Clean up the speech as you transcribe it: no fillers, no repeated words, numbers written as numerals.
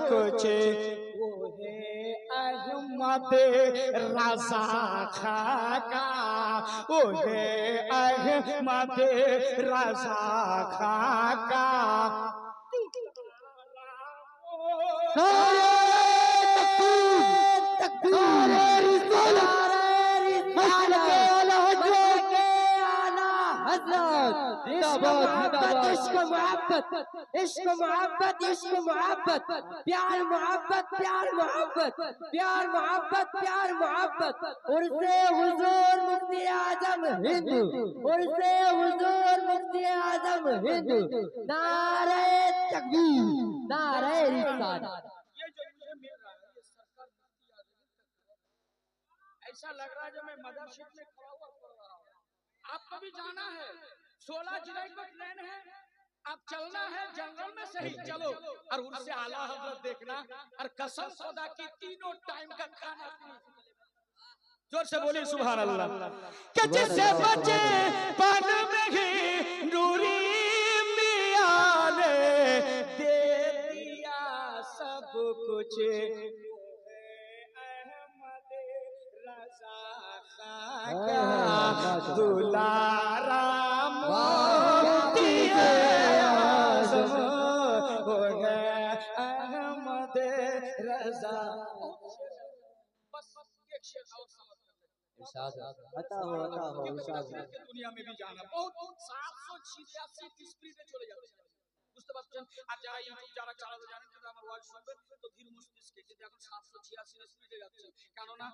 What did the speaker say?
कुछ वो है अहमद रजा खाका, वो है अहमद रजा खाका। इश्क मोहब्बत, इश्क मोहब्बत, इश्क मोहब्बत, प्यार मोहब्बत, प्यार मोहब्बत, प्यार मोहब्बत, प्यार मोहब्बत। उर्से हुजूर मुफ्ती आजम हिंद, उर्से हुजूर मुफ्ती आजम हिंद। नारे तकबीर, नारे रिसालत। ये जो मुझे मिल रहा है ये सरकार मुफ्ती आजम का, ऐसा लग रहा है जब मैं मदरसे में खड़ा हुआ पढ़ रहा हूँ। आपको भी जाना है, 16 जुलाई को ट्रेन है, आप चलना है जनरल में सही चलो, और उनसे आला हजरत देखना, और कसम खुदा की तीनों टाइम का खाना। जोर से बोलिए सुभान अल्लाह। कि जिसे बचे पन में ही नूरी मियां ने दे दिया सब कुछ, दुलारा मोती आज़म हो गया अहमद रजा। बस एक शेर और समझ दुनिया में भी जाना बहुत 786 स्पीड में चले जाते हैं বুঝতে পারছেন। আর যারা ইউটিউব যারা চালাতে জানেন কিন্তু আমার ওয়াজ শুনবেন তো ধীর মস্তিষ্কে, কিন্তু এখন 786 স্পিডে যাচ্ছে, কেননা